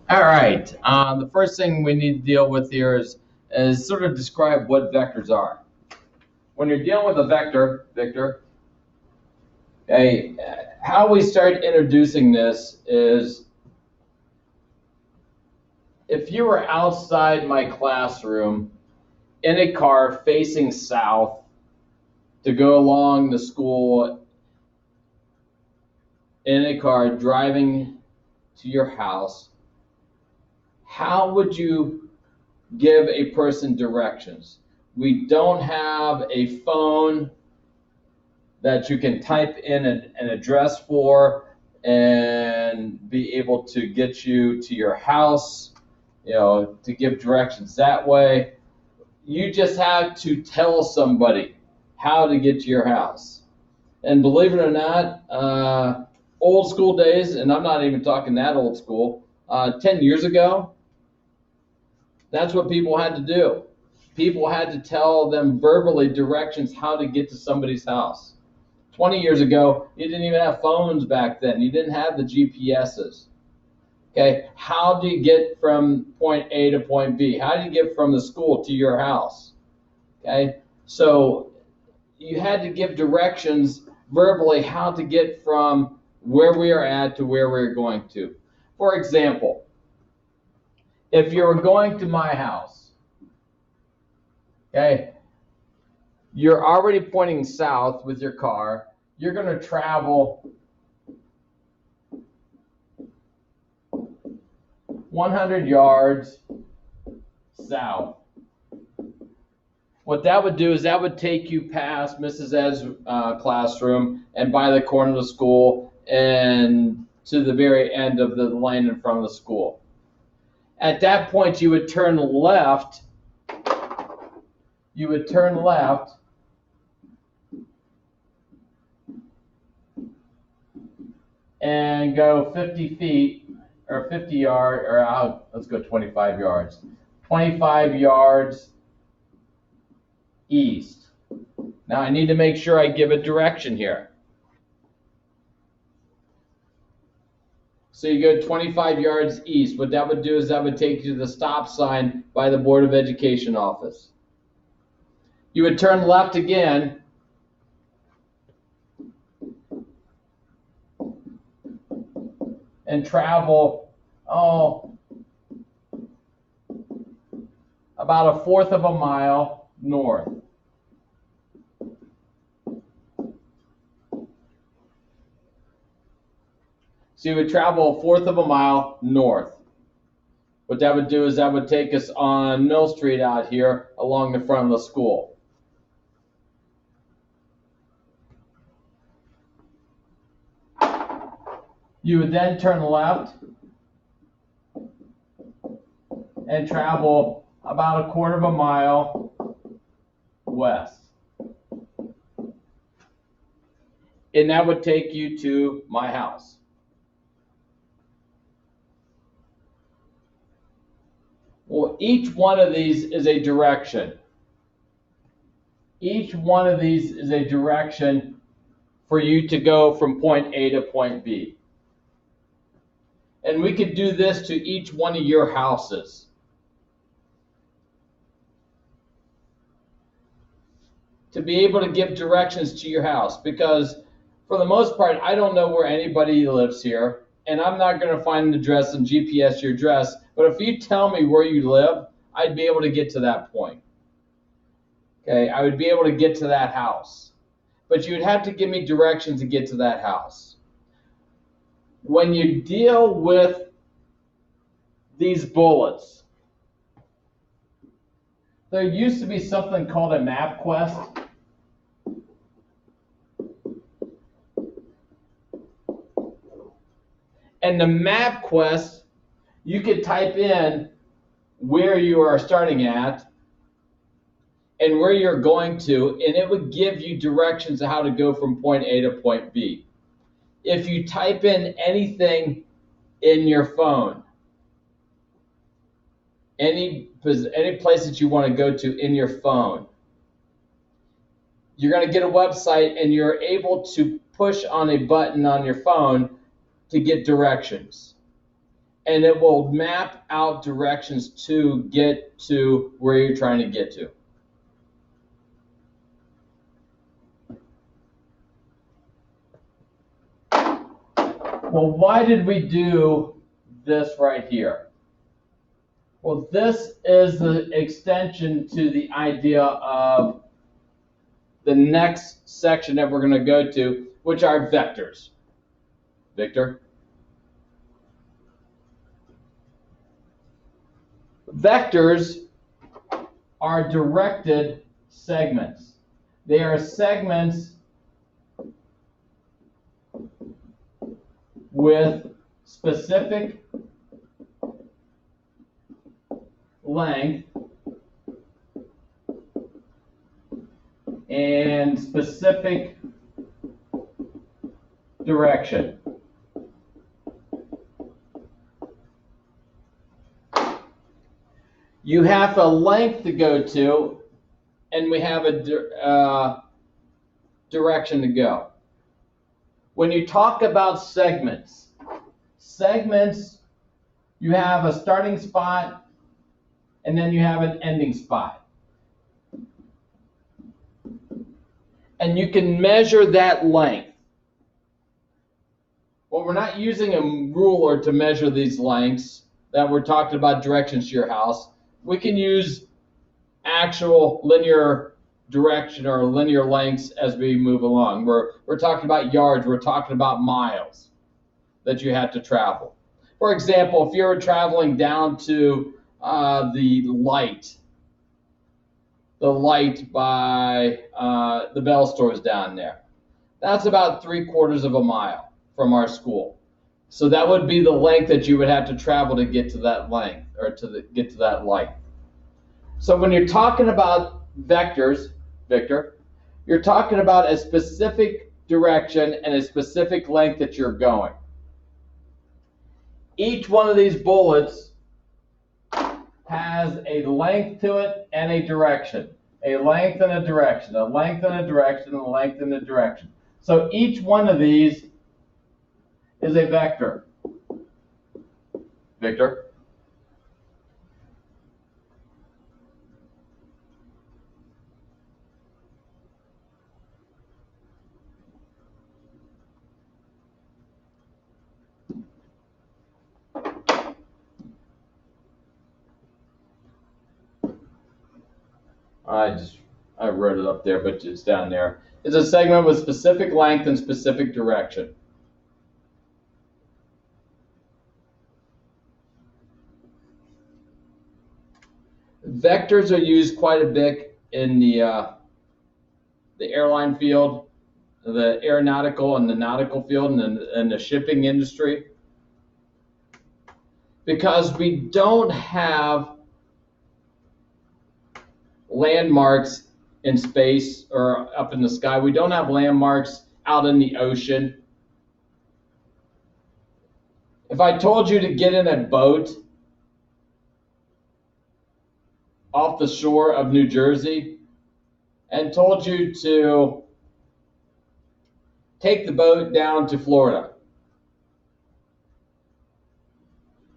All right. The first thing we need to deal with here is sort of describe what vectors are. When you're dealing with a vector, Victor, okay, how we start introducing this is if you were outside my classroom in a car facing south to go along the school in a car driving to your house, how would you give a person directions? We don't have a phone that you can type in an address for and be able to get you to your house, to give directions that way. You just have to tell somebody how to get to your house. And believe it or not, old school days, and I'm not even talking that old school, 10 years ago, that's what people had to do. People had to tell them verbally directions how to get to somebody's house. 20 years ago, you didn't even have phones back then. You didn't have the GPSs. Okay, how do you get from point A to point B? How do you get from the school to your house? Okay, so you had to give directions verbally how to get from where we are at to where we're going to. For example, if you were going to my house, okay, you're already pointing south with your car. You're going to travel 100 yards south. What that would do is that would take you past Mrs. Ed's classroom and by the corner of the school and to the very end of the lane in front of the school. At that point, you would turn left. You would turn left and go 50 feet or 50 yards, or let's go 25 yards. 25 yards east. Now I need to make sure I give a direction here. So you go 25 yards east. What that would do is that would take you to the stop sign by the Board of Education office. You would turn left again and travel, about a fourth of a mile north. So you would travel a fourth of a mile north. What that would do is that would take us on Mill Street out here along the front of the school. You would then turn left and travel about a quarter of a mile west. And that would take you to my house. Well, each one of these is a direction. Each one of these is a direction for you to go from point A to point B. And we could do this to each one of your houses. To be able to give directions to your house, because for the most part, I don't know where anybody lives here, and I'm not going to find an address and GPS your address, but if you tell me where you live, I'd be able to get to that point. Okay, I would be able to get to that house. But you'd have to give me directions to get to that house. When you deal with these bullets, there used to be something called a map quest. And the map quest, you could type in where you are starting at and where you're going to, and it would give you directions of how to go from point A to point B. If you type in anything in your phone, any place that you want to go to in your phone, you're going to get a website and you're able to push on a button on your phone to get directions. and it will map out directions to get to where you're trying to get to. Well, why did we do this right here? Well, this is the extension to the idea of the next section that we're going to go to, which are vectors. Victor? Vectors are directed segments. They are segments with specific length and specific direction. You have a length to go to, and we have a direction to go. When you talk about segments, you have a starting spot, and then you have an ending spot. And you can measure that length. Well, we're not using a ruler to measure these lengths that we're talking about directions to your house. We can use actual linear direction or linear lengths as we move along. We're talking about yards, we're talking about miles that you have to travel. For example, if you're traveling down to the light by the Bell stores down there, that's about 3/4 of a mile from our school. So that would be the length that you would have to travel to get to that length, or get to that light. So when you're talking about vectors, Victor, you're talking about a specific direction and a specific length that you're going. Each one of these bullets has a length to it and a direction. A length and a direction, a length and a direction, and a length and a direction. So each one of these is a vector. Victor? I wrote it up there, but it's down there. It's a segment with specific length and specific direction. Vectors are used quite a bit in the airline field, the aeronautical and the nautical field, and the shipping industry, because we don't have landmarks in space or up in the sky. We don't have landmarks out in the ocean. If I told you to get in a boat off the shore of New Jersey and told you to take the boat down to Florida,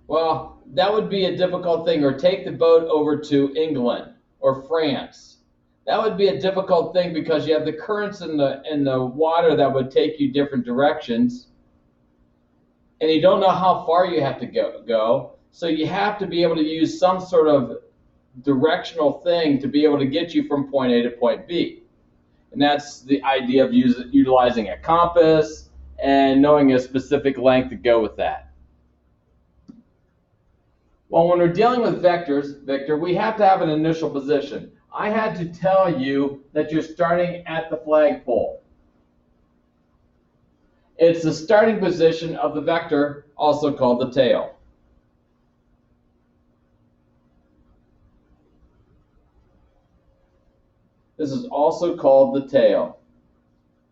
well, that would be a difficult thing. Or take the boat over to England or France. That would be a difficult thing because you have the currents in the water that would take you different directions, and you don't know how far you have to go. So you have to be able to use some sort of directional thing to be able to get you from point A to point B. And that's the idea of utilizing a compass and knowing a specific length to go with that. Well, when we're dealing with vectors, Victor, we have to have an initial position. I had to tell you that you're starting at the flagpole. It's the starting position of the vector, also called the tail. This is also called the tail.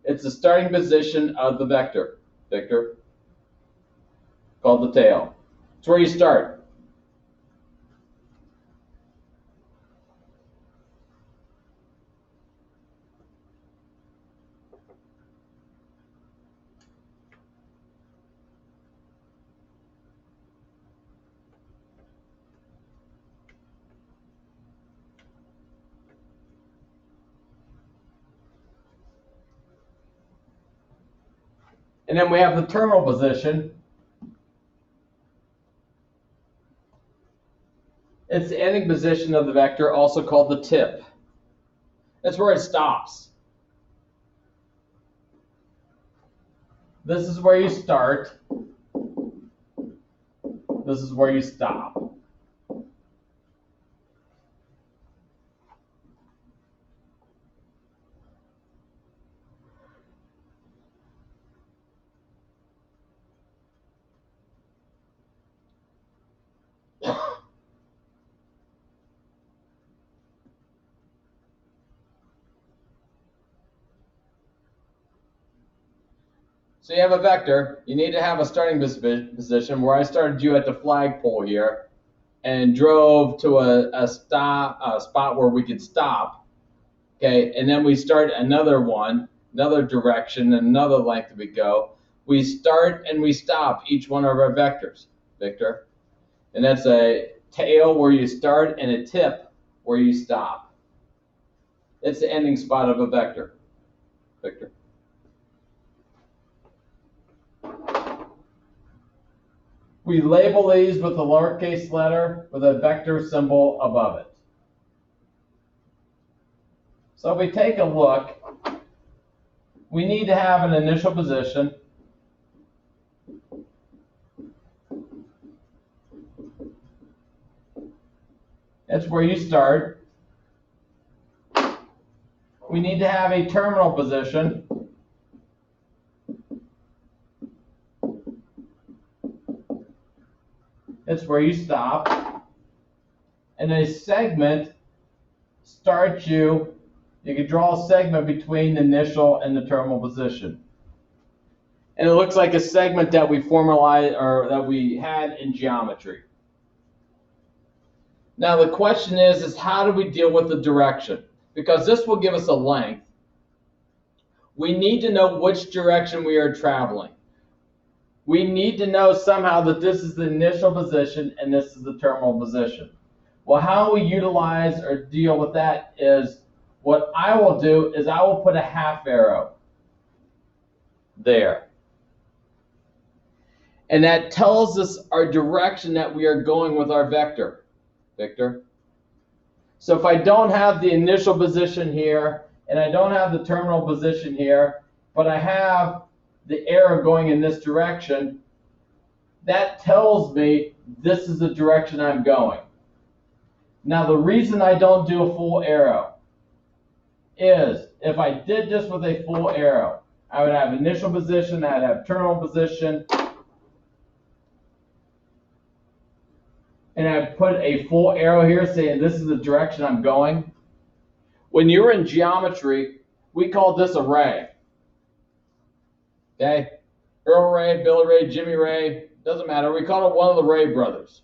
It's the starting position of the vector, Victor, called the tail. It's where you start. And then we have the terminal position. It's the ending position of the vector, also called the tip. That's where it stops. This is where you start. This is where you stop. So you have a vector. You need to have a starting position where I started you at the flagpole here and drove to a spot where we could stop. Okay, and then we start another one, another direction, and another length we go. We start and we stop each one of our vectors, Victor. And that's a tail where you start and a tip where you stop. It's the ending spot of a vector, Victor. We label these with a lowercase letter with a vector symbol above it. So if we take a look, we need to have an initial position. That's where you start. We need to have a terminal position. That's where you stop. And a segment starts you can draw a segment between the initial and the terminal position. And it looks like a segment that we formalized or that we had in geometry. Now the question is how do we deal with the direction? Because this will give us a length. We need to know which direction we are traveling. We need to know somehow that this is the initial position and this is the terminal position. Well, how we utilize or deal with that is what I will do is I will put a half arrow there. And that tells us our direction that we are going with our vector, Victor. So if I don't have the initial position here and I don't have the terminal position here, but I have the arrow going in this direction, that tells me this is the direction I'm going. Now the reason I don't do a full arrow is if I did this with a full arrow, I would have initial position, I'd have terminal position, and I'd put a full arrow here saying this is the direction I'm going. When you're in geometry, we call this a ray. Okay? Earl Ray, Billy Ray, Jimmy Ray, doesn't matter. We call it one of the Ray brothers.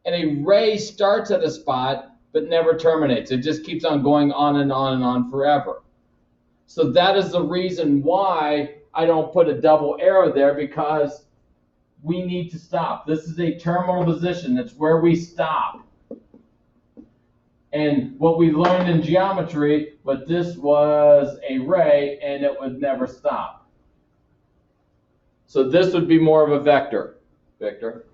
And a ray starts at a spot but never terminates. It just keeps on going on and on and on forever. So that is the reason why I don't put a double arrow there, because we need to stop. This is a terminal position. It's where we stop. And what we learned in geometry, but this was a ray and it would never stop. So this would be more of a vector, Victor.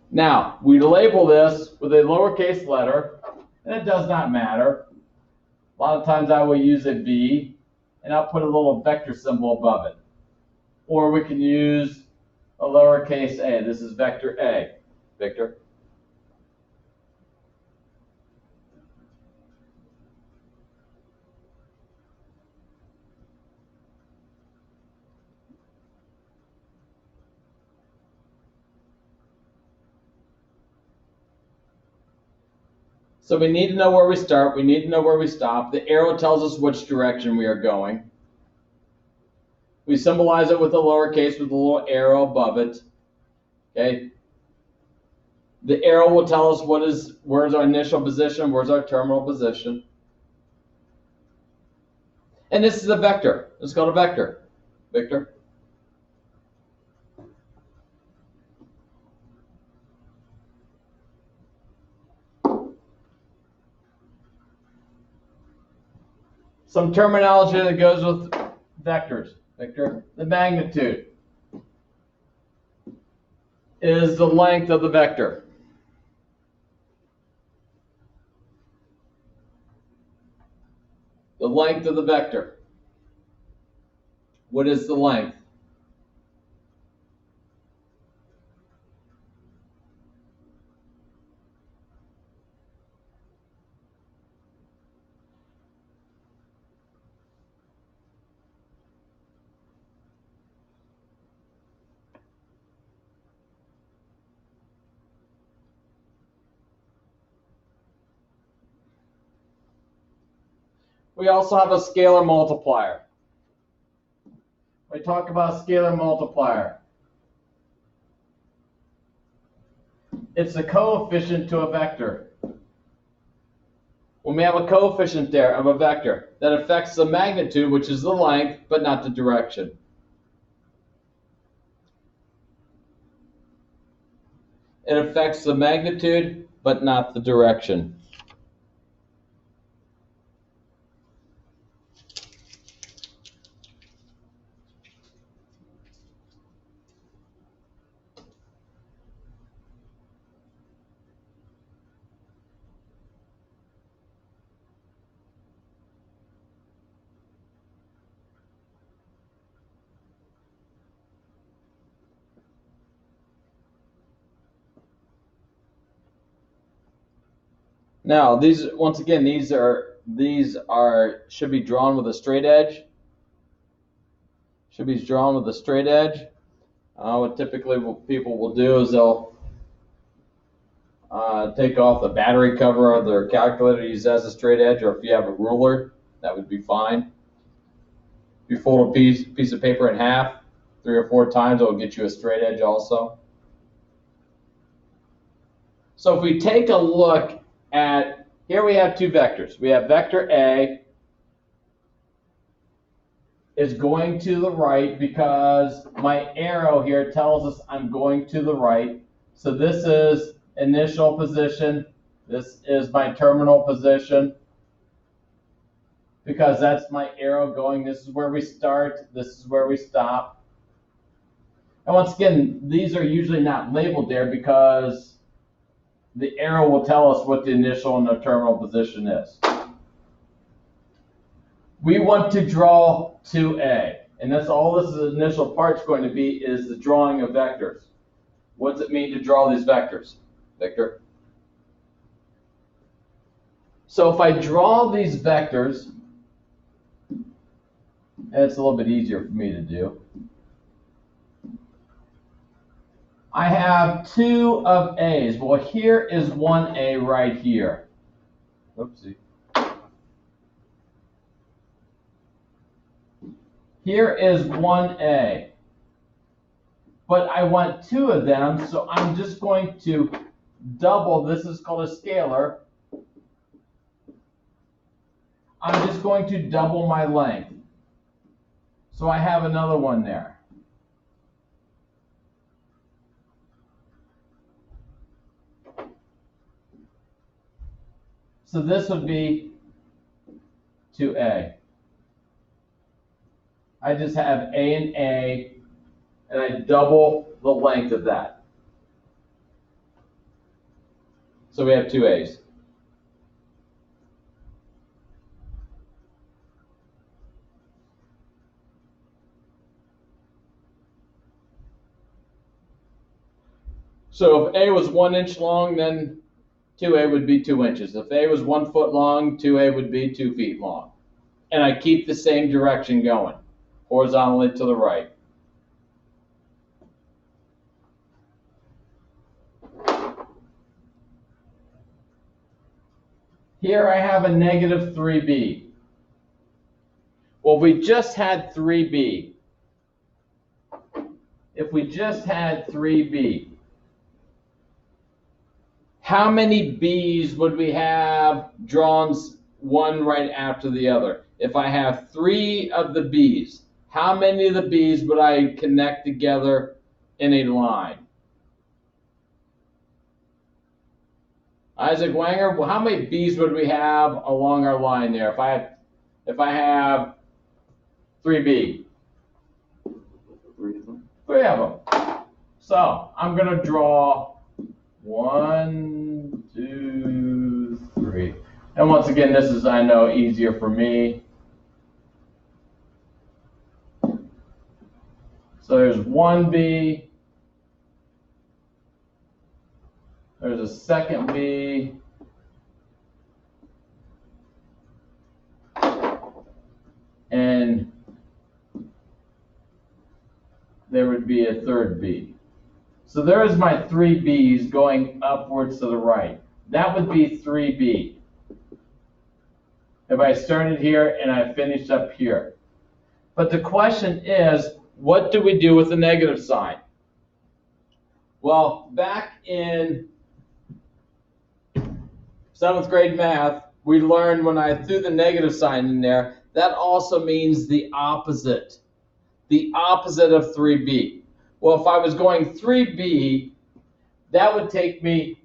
Now, we label this with a lowercase letter, and it does not matter. A lot of times I will use a V, and I'll put a little vector symbol above it. Or we can use a lowercase a. This is vector A, Victor. So we need to know where we start. We need to know where we stop. The arrow tells us which direction we are going. We symbolize it with a lowercase with a little arrow above it. Okay. The arrow will tell us where's our initial position, where's our terminal position. And this is a vector. It's called a vector, Victor. Some terminology that goes with vectors. Vector, the magnitude is the length of the vector. The length of the vector. What is the length? We also have a scalar multiplier. We talk about scalar multiplier. It's a coefficient to a vector. When we have a coefficient there of a vector that affects the magnitude, which is the length, but not the direction. It affects the magnitude, but not the direction. Now, these once again, these should be drawn with a straight edge. Should be drawn with a straight edge. What typically people will do is they'll take off the battery cover of their calculator, use as a straight edge, or if you have a ruler, that would be fine. If you fold a piece of paper in half 3 or 4 times, it will get you a straight edge also. So if we take a look at, here we have 2 vectors. We have vector A is going to the right because my arrow here tells us I'm going to the right. So this is initial position. This is my terminal position because that's my arrow going. This is where we start. This is where we stop. And once again, these are usually not labeled there because the arrow will tell us what the initial and the terminal position is. We want to draw 2A, and that's all this initial part's going to be, is the drawing of vectors. What does it mean to draw these vectors, Victor? So if I draw these vectors, and it's a little bit easier for me to do, I have 2 of A's. Well, here is 1A right here. Oopsie. Here is 1A. But I want 2 of them, so I'm just going to double. This is called a scalar. I'm just going to double my length. So I have another one there. So this would be 2A. I just have A and A, and I double the length of that. So we have 2 A's. So if A was 1 inch long, then 2A would be 2 inches. If A was 1 foot long, 2A would be 2 feet long. And I keep the same direction going, horizontally to the right. Here I have a negative 3B. Well, if we just had 3B, how many B's would we have drawn one right after the other? If I have 3 of the B's, how many of the B's would I connect together in a line? Isaac Wanger, well, how many B's would we have along our line there? If I have 3B? Three of them. So I'm going to draw 1, 2, 3. And once again, this is, I know, easier for me. So there's 1B. There's a second B. And there would be a third B. So there's my 3 B's going upwards to the right. That would be 3B. If I started here and I finished up here. But the question is, what do we do with the negative sign? Well, back in 7th grade math, we learned when I threw the negative sign in there, that also means the opposite of 3B. Well, if I was going 3B, that would take me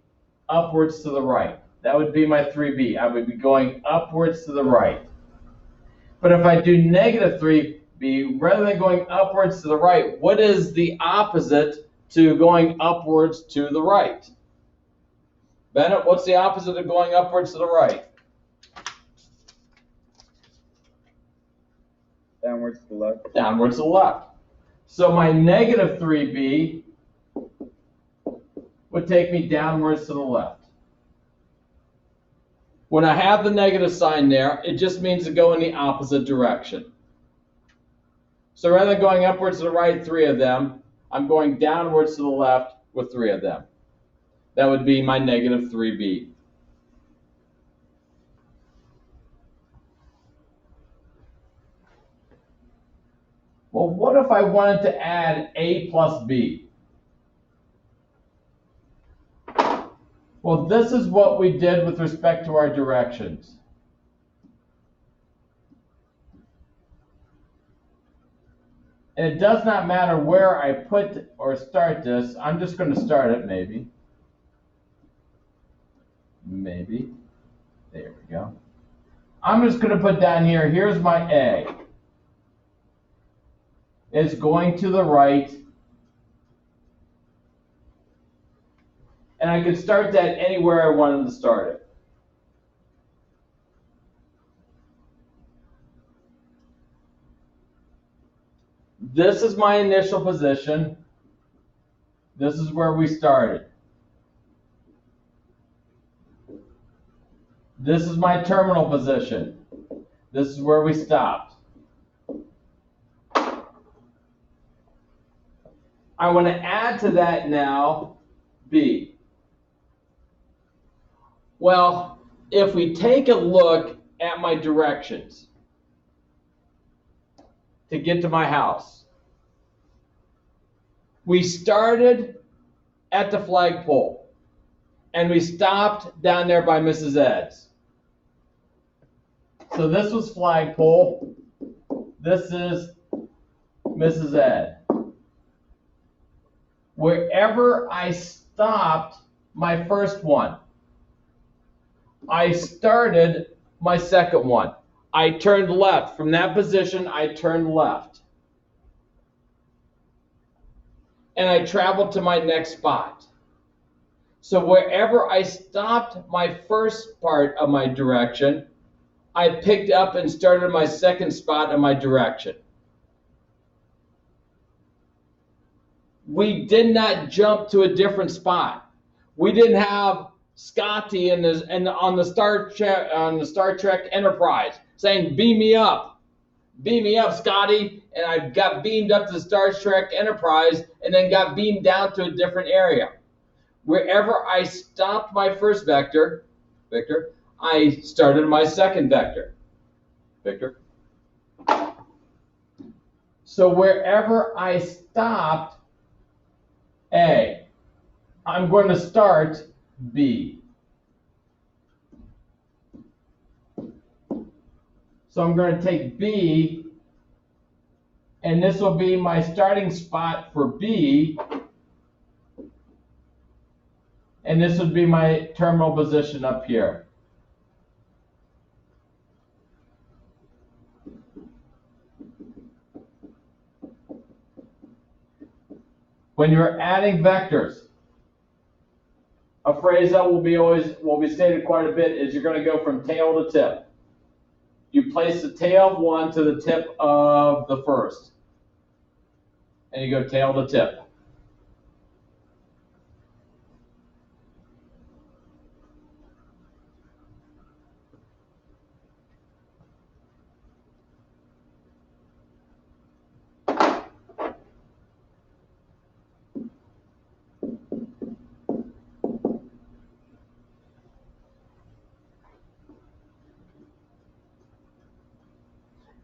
upwards to the right. That would be my 3B. I would be going upwards to the right. But if I do negative 3B, rather than going upwards to the right, what is the opposite to going upwards to the right? Bennett, what's the opposite of going upwards to the right? Downwards to the left. Downwards to the left. So my negative 3B would take me downwards to the left. When I have the negative sign there, it just means to go in the opposite direction. So rather than going upwards to the right, 3 of them, I'm going downwards to the left with 3 of them. That would be my negative 3B. Well, what if I wanted to add A plus B? Well, this is what we did with respect to our directions. And it does not matter where I put or start this. I'm just going to start it, maybe. Maybe. There we go. I'm just going to put down here, here's my A. It's going to the right. And I could start that anywhere I wanted to start it. This is my initial position. This is where we started. This is my terminal position. This is where we stopped. I want to add to that now B. Well, if we take a look at my directions to get to my house, we started at the flagpole and we stopped down there by Mrs. Ed's. So this was flagpole. This is Mrs. Ed. Wherever I stopped my first one, I started my second one. I turned left. From that position, I turned left. And I traveled to my next spot. So wherever I stopped my first part of my direction, I picked up and started my second spot in my direction. We did not jump to a different spot. We didn't have Scotty on the Star Trek Enterprise saying, "Beam me up, Scotty," and I got beamed up to the Star Trek Enterprise and then got beamed down to a different area. Wherever I stopped my first vector, I started my second vector, Victor. So wherever I stopped A, I'm going to start B. So I'm going to take B, and this will be my starting spot for B, and this would be my terminal position up here. When you're adding vectors, a phrase that will be stated quite a bit is you're going to go from tail to tip. You place the tail of one to the tip of the first, and you go tail to tip.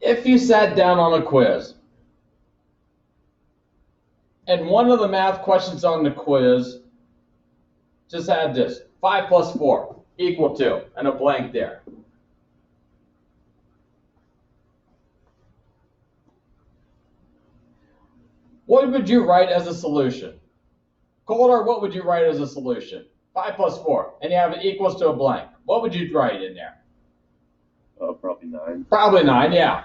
If you sat down on a quiz, and one of the math questions on the quiz just had this, 5 plus 4 equal to, and a blank there. What would you write as a solution? Calder, what would you write as a solution? 5 plus 4, and you have it equals to a blank. What would you write in there? Probably 9. Probably 9, yeah.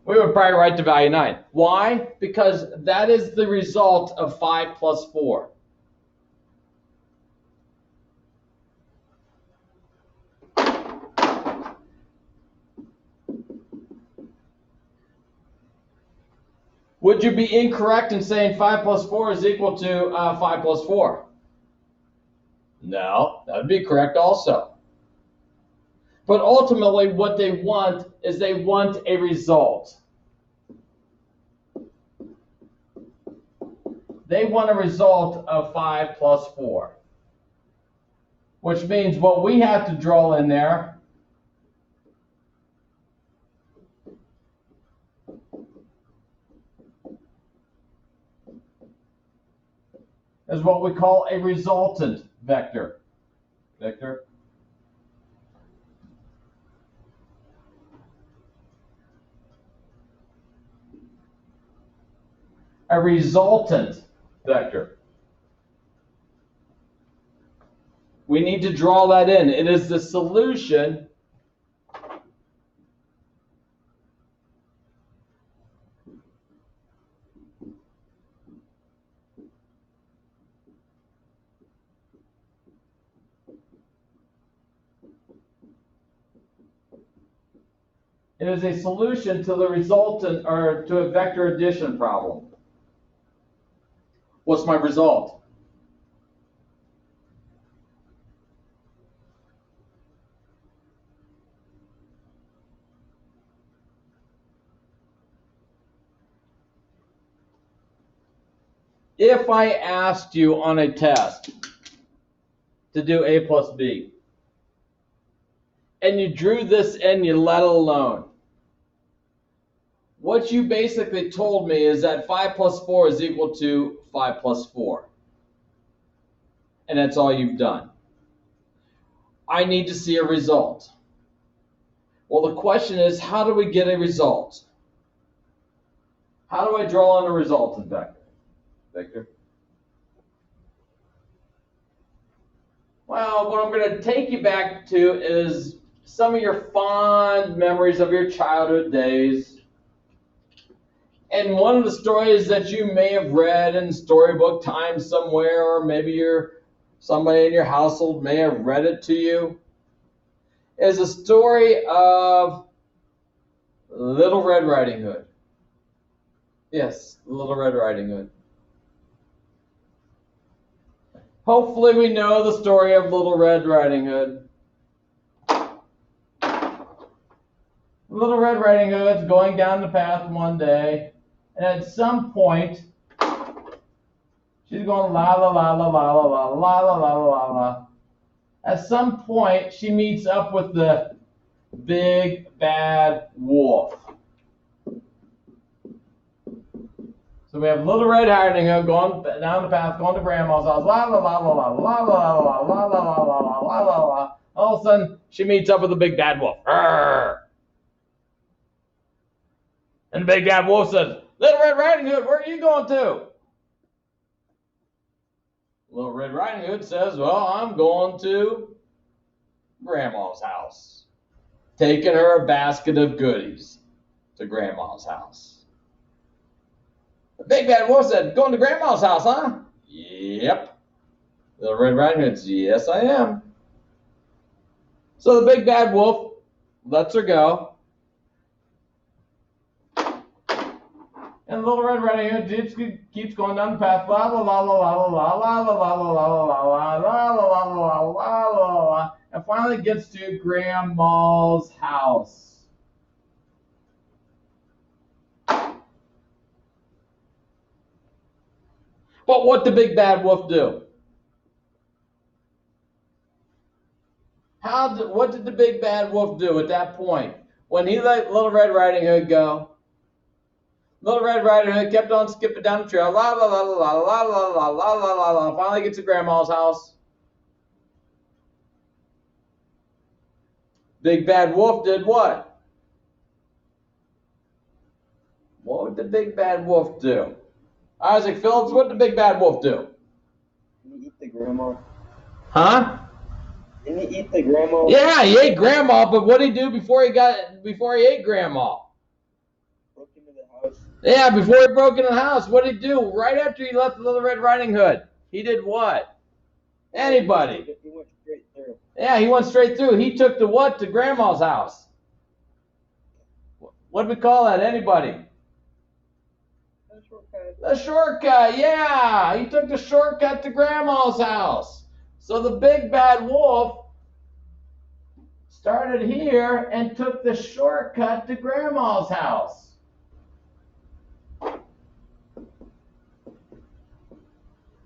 We would probably write the value 9. Why? Because that is the result of 5 plus 4. Would you be incorrect in saying 5 plus 4 is equal to 5 plus 4? No, that would be correct also. But ultimately, what they want is they want a result. They want a result of 5 plus 4. Which means what we have to draw in there is what we call a resultant vector. A resultant vector. We need to draw that in. It is the solution It is a solution to the resultant or to a vector addition problem. What's my result? If I asked you on a test to do A plus B, and you drew this and you let it alone, what you basically told me is that 5 plus 4 is equal to 5 plus 4. And that's all you've done. I need to see a result. Well, the question is, how do we get a result? How do I draw in a resultant vector? Victor? Well, what I'm going to take you back to is some of your fond memories of your childhood days. And one of the stories that you may have read in storybook time somewhere, or maybe somebody in your household may have read it to you, is a story of Little Red Riding Hood. Yes, Little Red Riding Hood. Hopefully we know the story of Little Red Riding Hood. Little Red Riding Hood's going down the path one day, and at some point, she's going la la la la la la la la la la la la. At some point, she meets up with the big bad wolf. So we have Little Red Riding Hood going down the path, going to Grandma's house. La la la la la la la la la la la la la la la la. All of a sudden, she meets up with the big bad wolf. Arr! And the big bad wolf says, "Little Red Riding Hood, where are you going to?" Little Red Riding Hood says, "Well, I'm going to Grandma's house, taking her a basket of goodies to Grandma's house." Big Bad Wolf said, going to Grandma's house, huh? Yep. Little Red Riding Hood said, yes, I am. So the Big Bad Wolf lets her go. And Little Red Riding Hood just keeps going down the path. La la la la la la la la la la la la la la la la la la la, and finally gets to Grandma's house. But what did Big Bad Wolf do? What did the Big Bad Wolf do at that point? When he let Little Red Riding Hood go, Little Red Riding Hood kept on skipping down the trail. La la la la la la la la la la la la. Finally gets to Grandma's house. Big Bad Wolf did what? What did the Big Bad Wolf do? Isaac Phillips, what did the Big Bad Wolf do? Didn't he eat the grandma? Huh? Didn't he eat the grandma? Yeah, he ate Grandma, but what did he do before he ate Grandma? Broke into the house. Yeah, before he broke into the house, what did he do? Right after he left the Little Red Riding Hood, he did what? Anybody? He went straight through. Yeah, he went straight through. He took the what to Grandma's house? What do we call that? Anybody? The shortcut, yeah. He took the shortcut to Grandma's house. So the Big Bad Wolf started here and took the shortcut to Grandma's house.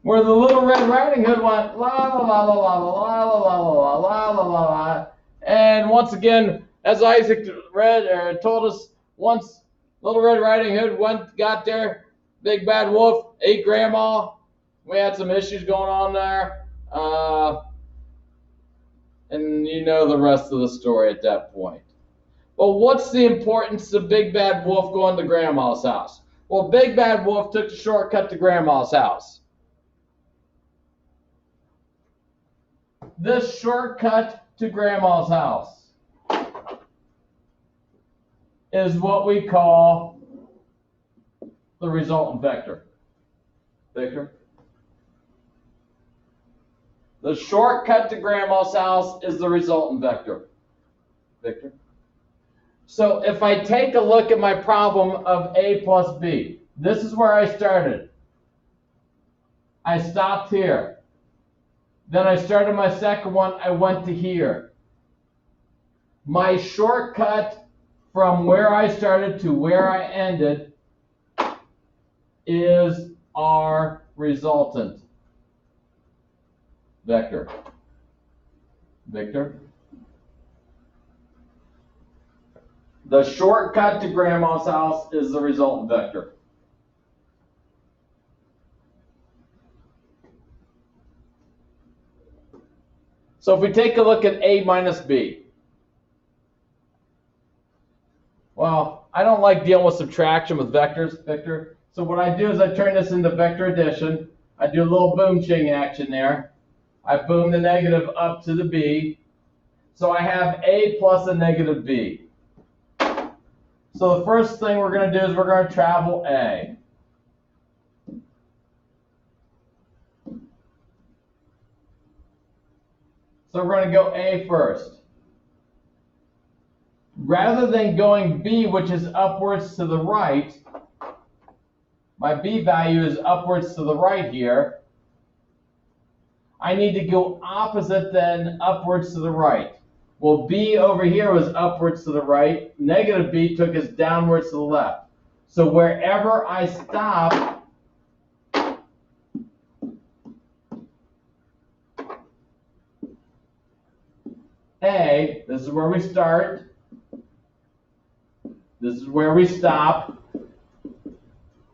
Where the Little Red Riding Hood went la la la la la la la la la la la la la. And once again, as Isaac told us, once Little Red Riding Hood got there, Big Bad Wolf ate Grandma. We had some issues going on there. And you know the rest of the story at that point. But what's the importance of Big Bad Wolf going to Grandma's house? Well, Big Bad Wolf took the shortcut to Grandma's house. This shortcut to Grandma's house is what we call the resultant vector. Victor? The shortcut to Grandma's house is the resultant vector. Victor? So if I take a look at my problem of A plus B, this is where I started. I stopped here. Then I started my second one, I went to here. My shortcut from where I started to where I ended is our resultant vector. Victor? The shortcut to Grandma's house is the resultant vector. So if we take a look at A minus B, well, I don't like dealing with subtraction with vectors, Victor. So what I do is I turn this into vector addition. I do a little boom ching action there. I boom the negative up to the B. So I have A plus a negative B. So the first thing we're going to do is we're going to travel A. So we're going to go A first. Rather than going B, which is upwards to the right, my B value is upwards to the right here. I need to go opposite then upwards to the right. Well, B over here was upwards to the right. Negative B took us downwards to the left. So wherever I stop, A, this is where we start. This is where we stop.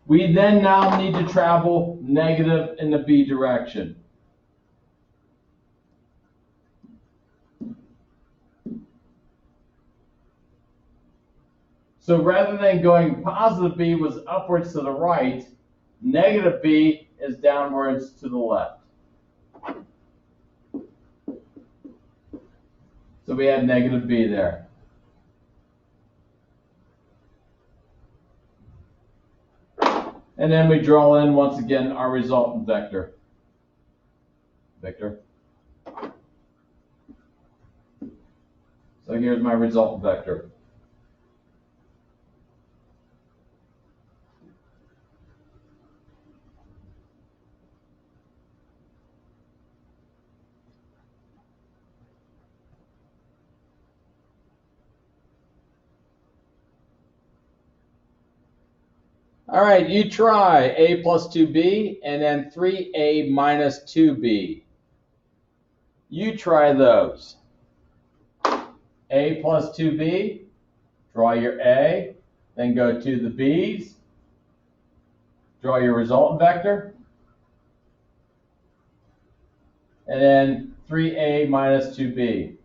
We then now need to travel negative in the B direction. So rather than going positive B was upwards to the right, negative B is downwards to the left. So we had negative B there. And then we draw in, once again, our resultant vector. So here's my resultant vector. All right, you try a plus 2b and then 3a minus 2b. You try those. A plus 2b, draw your a, then go to the b's, draw your resultant vector, and then 3a minus 2b.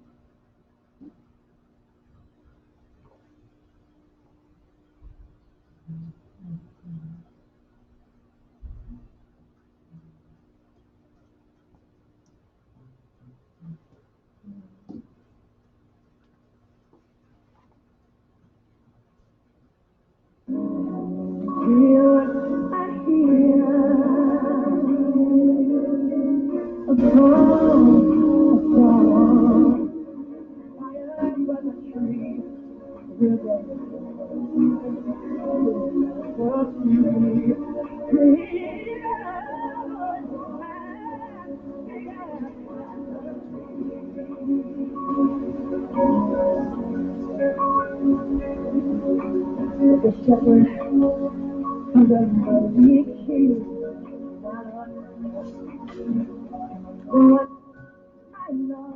The shepherd of the weak sheep. What I know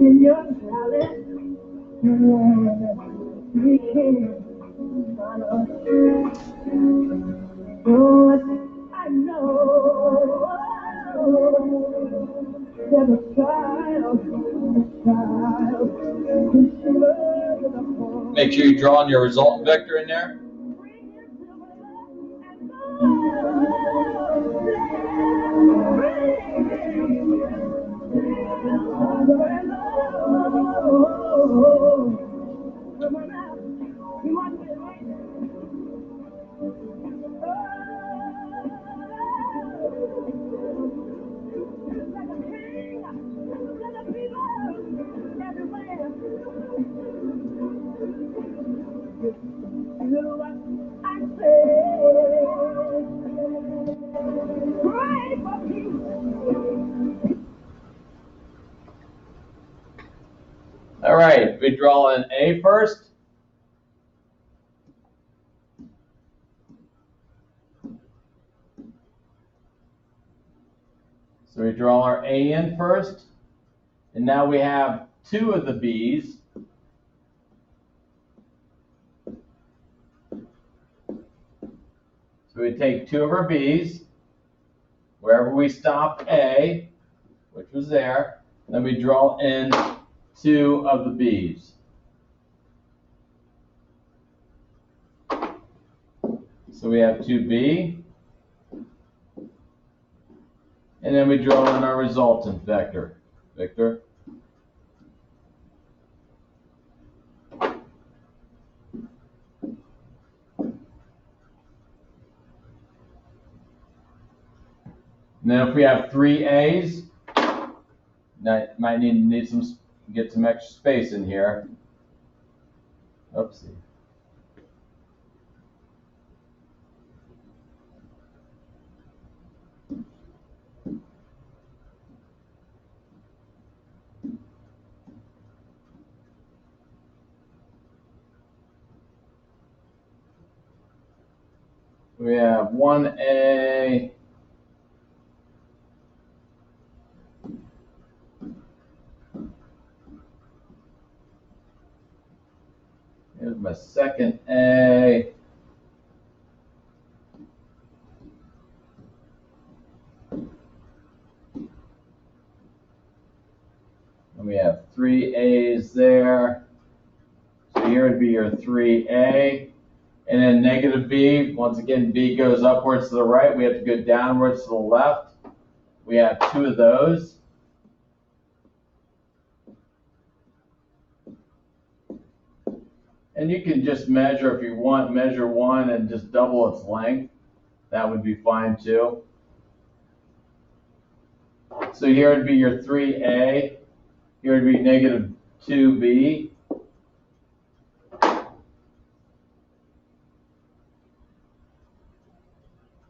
in your palace, we can what I know that a child. Make sure you draw in your resultant vector in there. All right, we draw in A first. So we draw our A in first. And now we have two of the B's. So we take two of our B's, wherever we stopped A, which was there, then we draw in two of the B's. So we have 2b, and then we draw in our resultant vector. Now if we have three A's, might need some, get some extra space in here. Oopsie. We have 1A, here's my second A, and we have three A's there. So here would be your 3A. And then negative B, once again, B goes upwards to the right. We have to go downwards to the left. We have two of those. And you can just measure, if you want, measure one and just double its length. That would be fine too. So here would be your 3a. Here would be negative 2b.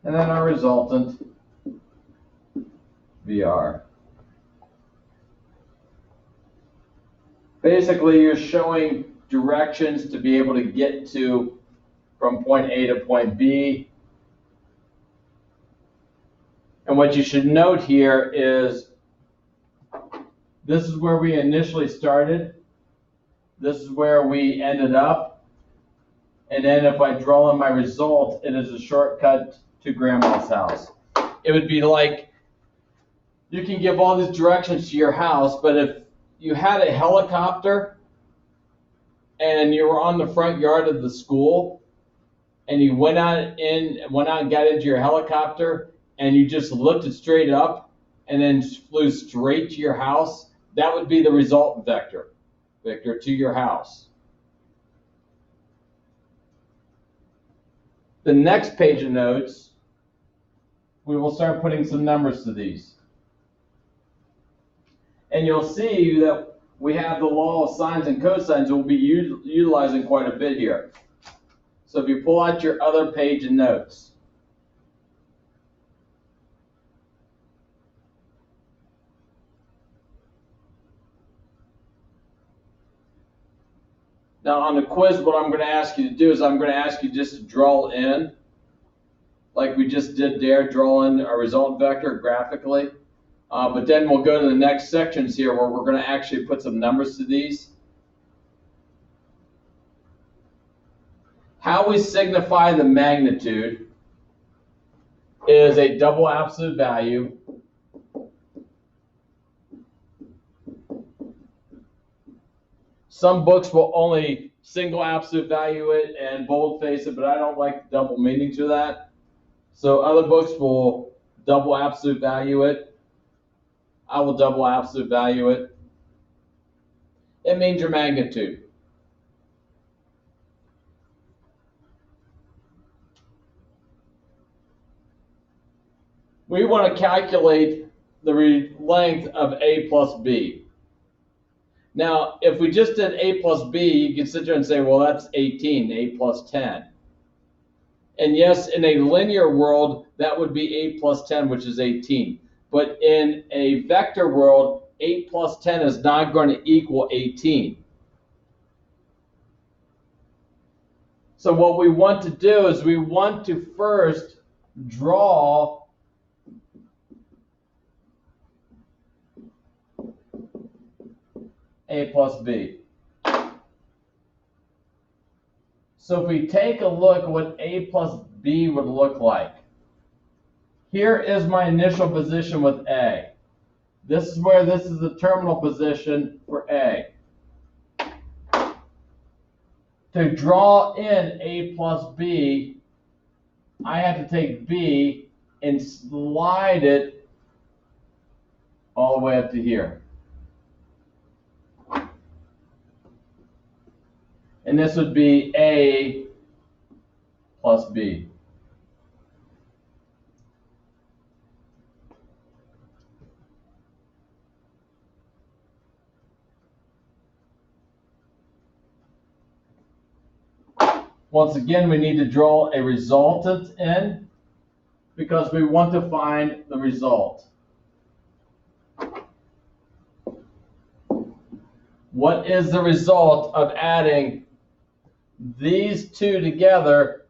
And then our resultant, VR. Basically, you're showing directions to be able to get to from point A to point B. And what you should note here is this is where we initially started. This is where we ended up. And then if I draw in my result, it is a shortcut to grandma's house. It would be like, you can give all these directions to your house, but if you had a helicopter and you were on the front yard of the school and you went out and got into your helicopter and you just looked it straight up and then flew straight to your house, that would be the result vector to your house. The next page of notes, we will start putting some numbers to these. And you'll see that we have the law of sines and cosines we'll be utilizing quite a bit here. So if you pull out your other page of notes, now on the quiz, what I'm going to ask you to do is I'm going to ask you just to draw in, like we just did there, draw in a result vector graphically. But then we'll go to the next sections here where we're going to actually put some numbers to these. How we signify the magnitude is a double absolute value Some books will only single absolute value it and boldface it, but I don't like the double meaning to that. So other books will double absolute value it. I will double absolute value it. It means your magnitude. We want to calculate the length of A plus B. Now, if we just did A plus B, you can sit there and say, well, that's 18, A plus 10. And yes, in a linear world, that would be A plus 10, which is 18. But in a vector world, 8 plus 10 is not going to equal 18. So what we want to do is we want to first draw A plus B. So if we take a look at what A plus B would look like, here is my initial position with A. This is where this is the terminal position for A. To draw in A plus B, I have to take B and slide it all the way up to here. And this would be A plus B. Once again, we need to draw a resultant in because we want to find the result. What is the result of adding these two together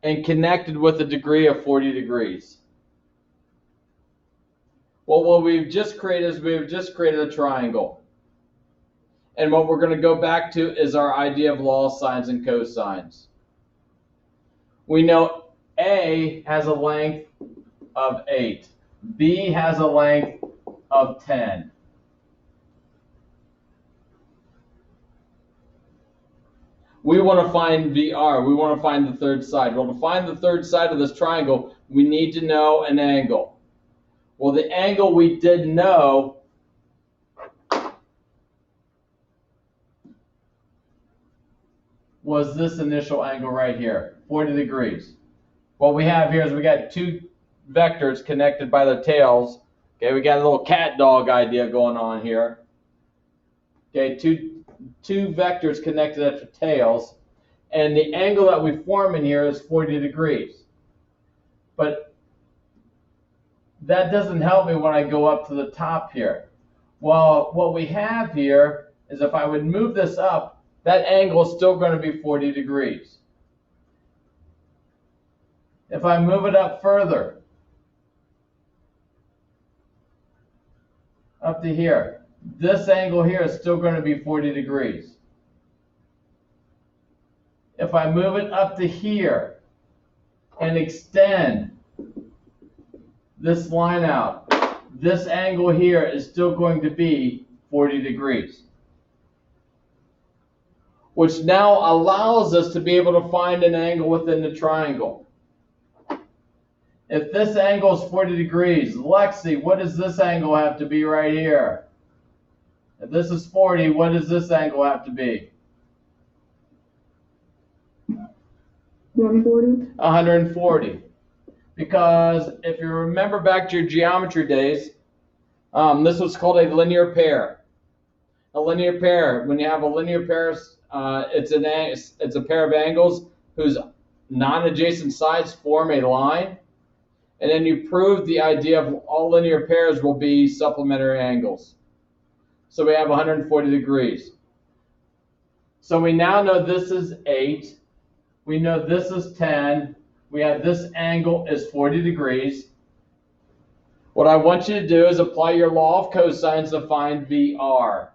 and connected with a degree of 40 degrees? Well, what we've just created is we've just created a triangle. And what we're going to go back to is our idea of law of sines and cosines. We know A has a length of 8. B has a length of 10. We want to find VR. We want to find the third side. Well, to find the third side of this triangle, we need to know an angle. Well, the angle we did know was this initial angle right here, 40 degrees. What we have here is we got two vectors connected by their tails. Okay, we got a little cat dog idea going on here. Okay, two vectors connected at the tails, and the angle that we form in here is 40 degrees. But that doesn't help me when I go up to the top here. Well, what we have here is if I would move this up, that angle is still going to be 40 degrees. If I move it up further, up to here, this angle here is still going to be 40 degrees. If I move it up to here and extend this line out, this angle here is still going to be 40 degrees. Which now allows us to be able to find an angle within the triangle. If this angle is 40 degrees, Lexi, what does this angle have to be right here? If this is 40, what does this angle have to be? 140. 140. Because if you remember back to your geometry days, this was called a linear pair. A linear pair, when you have a linear pair, it's a pair of angles whose non-adjacent sides form a line. And then you prove the idea of all linear pairs will be supplementary angles. So we have 140 degrees. So we now know this is 8. We know this is 10. We have this angle is 40 degrees. What I want you to do is apply your law of cosines to find VR.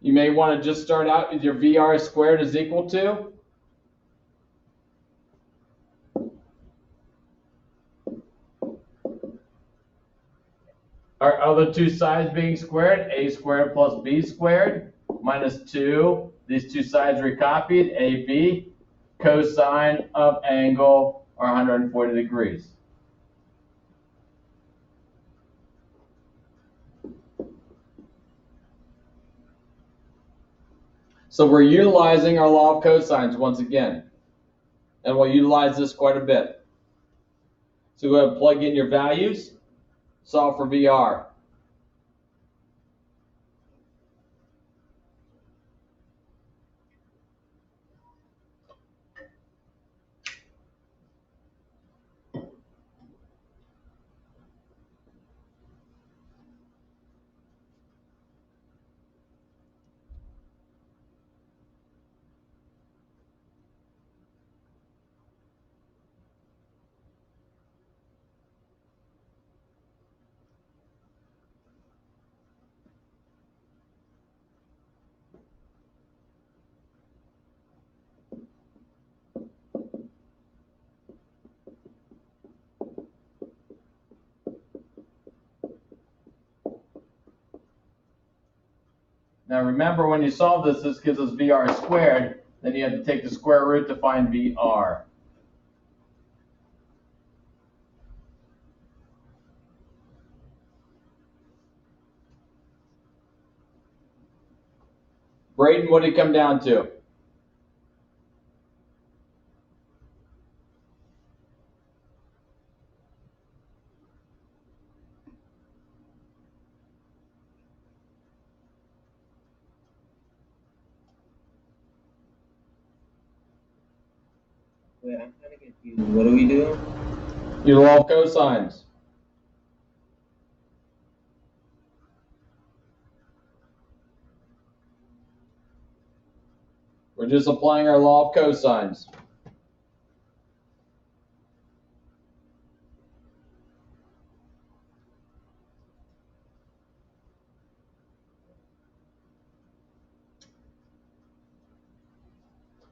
You may want to just start out with your VR squared is equal to. Our other two sides being squared, a squared plus b squared minus 2. These two sides recopied, AB, cosine of angle are 140 degrees. So we're utilizing our law of cosines once again. And we'll utilize this quite a bit. So go ahead and plug in your values, solve for VR. Now remember, when you solve this, this gives us VR squared. Then you have to take the square root to find VR. Braden, what did it come down to? Wait, I'm kind of confused. What do we do? Your law of cosines. We're just applying our law of cosines.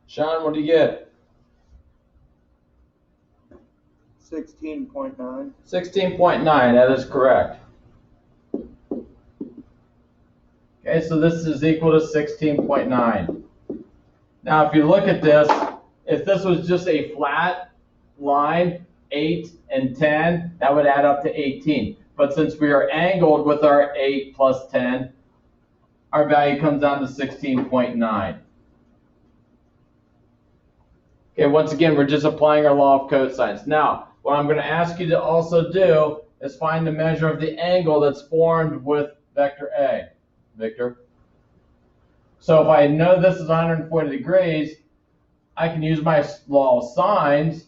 Sean, what do you get? 16.9. 16.9, that is correct. Okay, so this is equal to 16.9. Now, if you look at this, if this was just a flat line, 8 and 10, that would add up to 18. But since we are angled with our 8 plus 10, our value comes down to 16.9. Okay, once again, we're just applying our law of cosines. Now, what I'm going to ask you to also do is find the measure of the angle that's formed with vector A. Victor? So if I know this is 140 degrees, I can use my law of sines.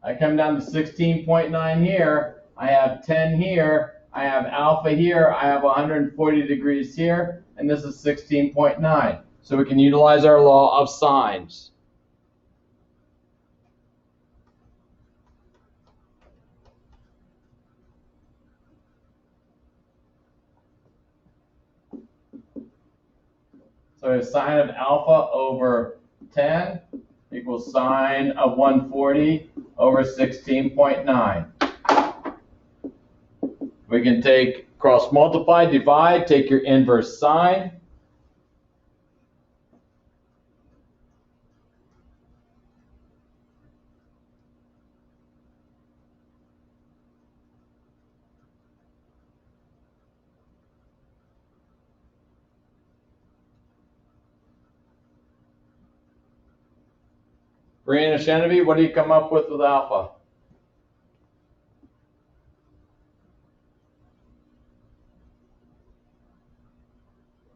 I come down to 16.9 here. I have 10 here. I have alpha here. I have 140 degrees here. And this is 16.9. So we can utilize our law of sines. So sine of alpha over 10 equals sine of 140 over 16.9. We can take cross multiply, divide, take your inverse sine. Brianna Shenevy, what do you come up with alpha?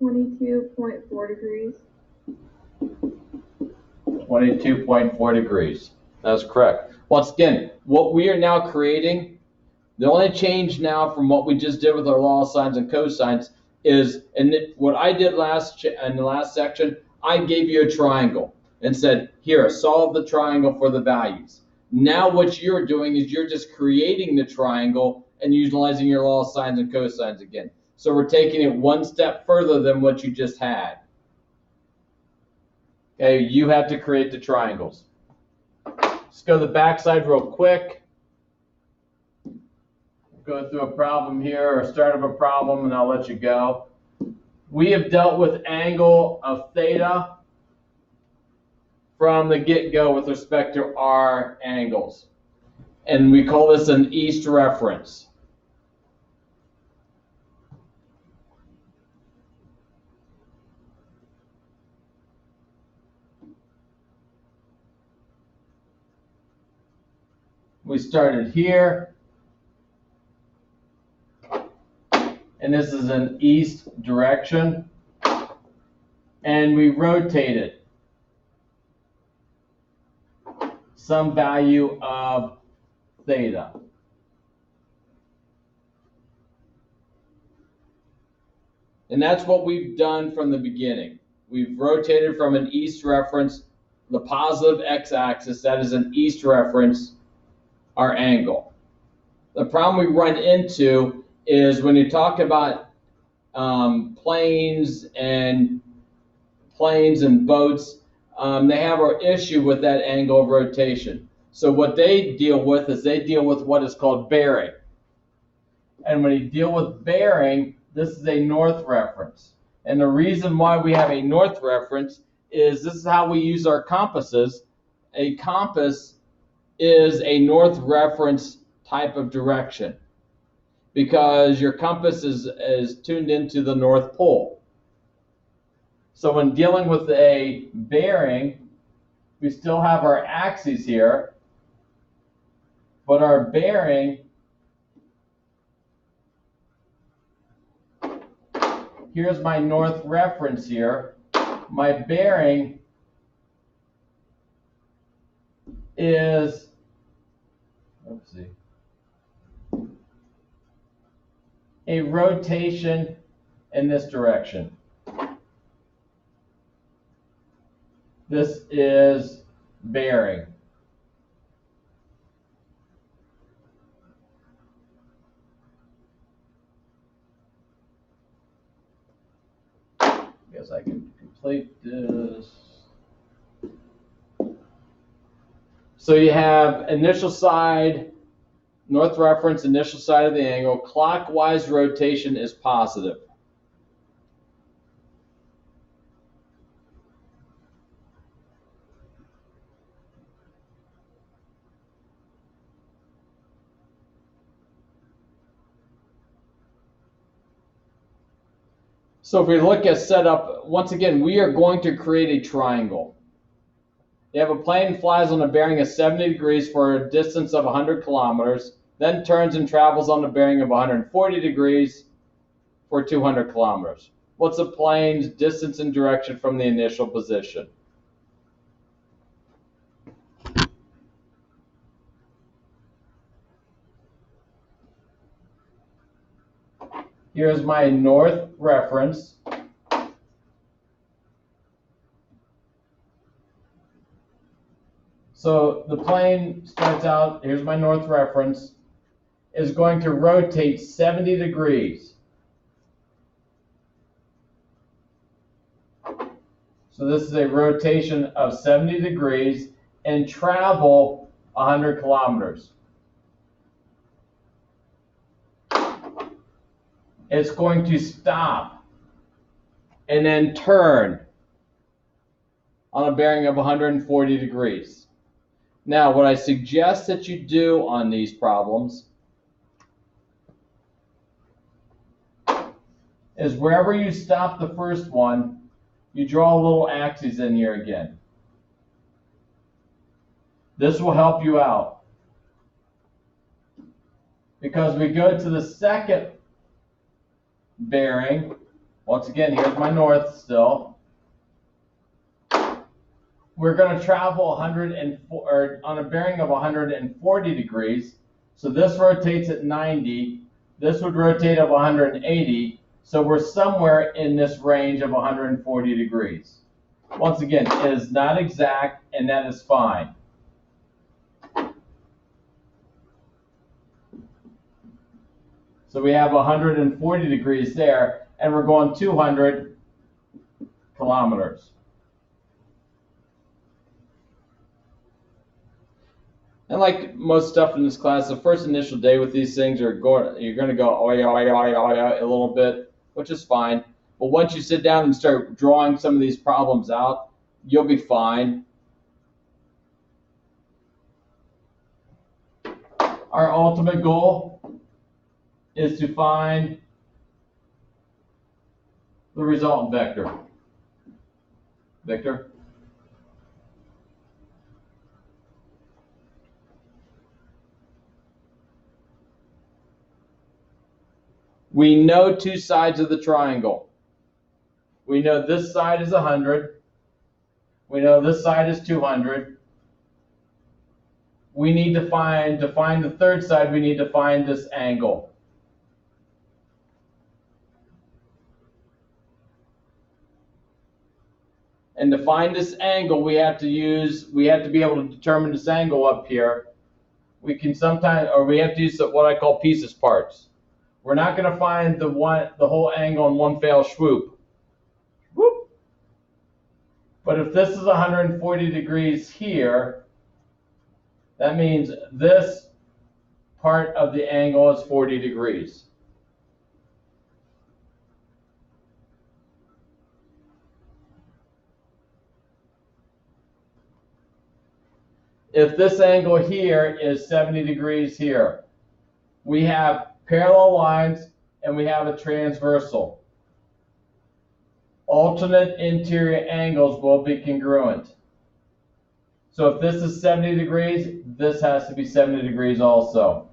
$22.4. 22.4 degrees. That's correct. Once again, what we are now creating, the only change now from what we just did with our law of sines and cosines is, and what I did in the last section, I gave you a triangle and said, here, solve the triangle for the values. Now what you're doing is you're just creating the triangle and utilizing your law of sines and cosines again. So we're taking it one step further than what you just had. Okay, you have to create the triangles. Let's go to the backside real quick. Go through a problem here, or start of a problem, and I'll let you go. We have dealt with angle of theta from the get-go with respect to our angles. And we call this an east reference. We started here, and this is an east direction, and we rotated some value of theta. And that's what we've done from the beginning. We've rotated from an east reference, the positive x-axis, that is an east reference, our angle. The problem we run into is when you talk about planes and boats, they have an issue with that angle of rotation. So what they deal with is they deal with what is called bearing. And when you deal with bearing, this is a north reference. And the reason why we have a north reference is this is how we use our compasses. A compass is a north reference type of direction because your compass is tuned into the North Pole. So when dealing with a bearing, we still have our axes here, but our bearing, here's my north reference here. My bearing is, let's see, a rotation in this direction. This is bearing. Guess I can complete this. So you have initial side, north reference, initial side of the angle. Clockwise rotation is positive. So if we look at setup, once again, we are going to create a triangle. You have a plane flies on a bearing of 70 degrees for a distance of 100 kilometers, then turns and travels on a bearing of 140 degrees for 200 kilometers. What's the plane's distance and direction from the initial position? Here's my north reference. So the plane starts out, here's my north reference, is going to rotate 70 degrees. So this is a rotation of 70 degrees and travel 100 kilometers. It's going to stop and then turn on a bearing of 140 degrees. Now, what I suggest that you do on these problems is wherever you stop the first one, you draw little axes in here again. This will help you out. Because we go to the second bearing, once again, here's my north still. We're going to travel on a bearing of 140 degrees. So this rotates at 90. This would rotate at 180. So we're somewhere in this range of 140 degrees. Once again, it is not exact, and that is fine. So we have 140 degrees there, and we're going 200 kilometers. And like most stuff in this class, the first initial day with these things you're going to go oh yeah, a little bit, which is fine. But once you sit down and start drawing some of these problems out, you'll be fine. Our ultimate goal is to find the resultant vector. Victor? We know two sides of the triangle. We know this side is 100. We know this side is 200. We need to find the third side, we need to find this angle. And to find this angle, we have to be able to determine this angle up here. We have to use what I call pieces parts. We're not going to find the whole angle in one fell swoop. Whoop. But if this is 140 degrees here, that means this part of the angle is 40 degrees. If this angle here is 70 degrees here, we have parallel lines and we have a transversal. Alternate interior angles will be congruent. So if this is 70 degrees, this has to be 70 degrees also,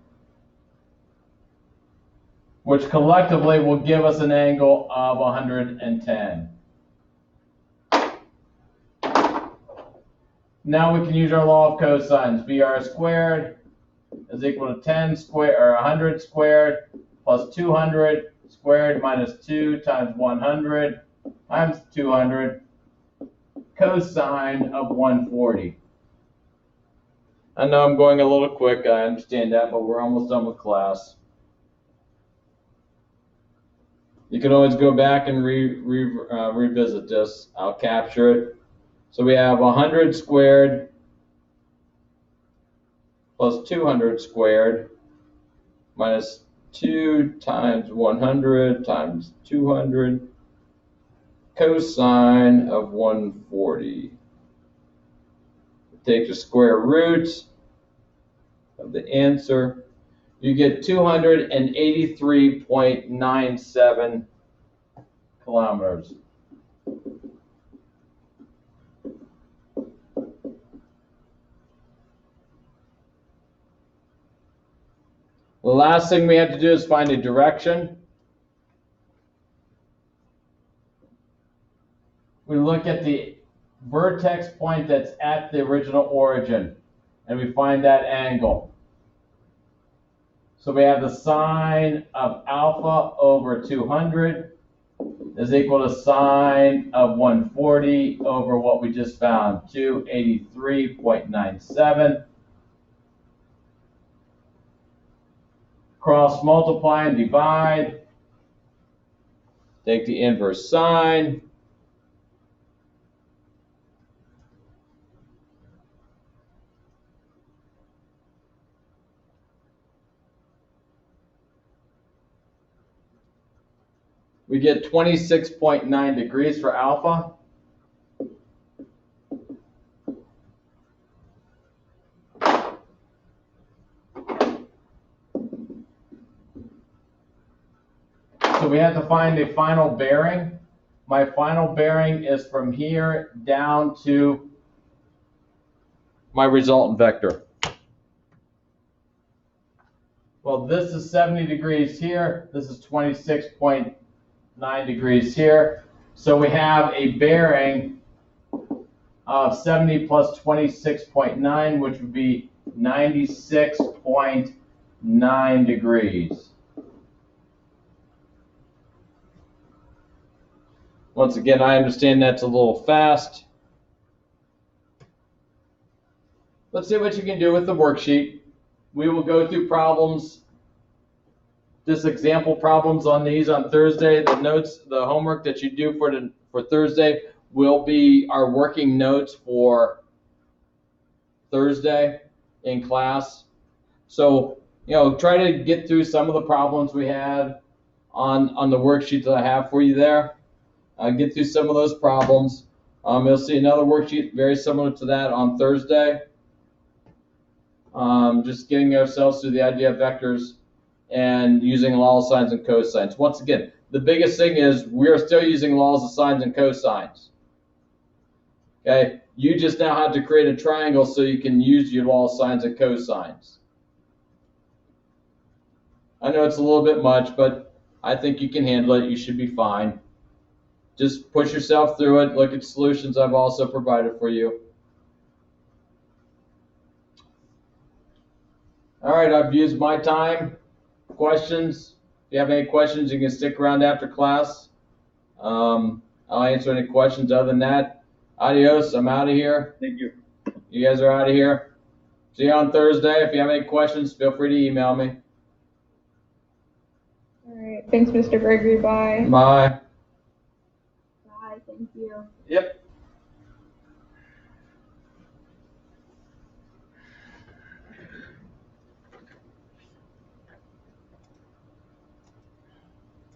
which collectively will give us an angle of 110. Now we can use our law of cosines. VR squared is equal to 10 squared, or 100 squared plus 200 squared minus 2 times 100 times 200 cosine of 140. I know I'm going a little quick, I understand that, but we're almost done with class. You can always go back and revisit this. I'll capture it. So we have 100 squared plus 200 squared minus 2 times 100 times 200 cosine of 140. Take the square roots of the answer. You get 283.97 kilometers. The last thing we have to do is find a direction. We look at the vertex point that's at the original origin, and we find that angle. So we have the sine of alpha over 200 is equal to sine of 140 over what we just found, 283.97. Cross multiply and divide. Take the inverse sine. We get 26.9 degrees for alpha. So we have to find a final bearing. My final bearing is from here down to my resultant vector. Well, this is 70 degrees here. This is 26.9 degrees here. So we have a bearing of 70 plus 26.9, which would be 96.9 degrees. Once again, I understand that's a little fast. Let's see what you can do with the worksheet. We will go through problems, just example problems on these on Thursday. The notes, the homework that you do for Thursday will be our working notes for Thursday in class. So, try to get through some of the problems we had on the worksheet that I have for you there. Get through some of those problems. You'll see another worksheet very similar to that on Thursday. Just getting ourselves through the idea of vectors and using laws of sines and cosines. Once again, the biggest thing is we are still using laws of sines and cosines. Okay, you just now have to create a triangle so you can use your law of sines and cosines. I know it's a little bit much, but I think you can handle it. You should be fine. Just push yourself through it. Look at solutions I've also provided for you. All right, I've used my time. Questions? If you have any questions, you can stick around after class. I'll answer any questions. Other than that, adios. I'm out of here. Thank you. You guys are out of here. See you on Thursday. If you have any questions, feel free to email me. All right. Thanks, Mr. Gregory. Bye. Bye. Bye. Thank you. Yep.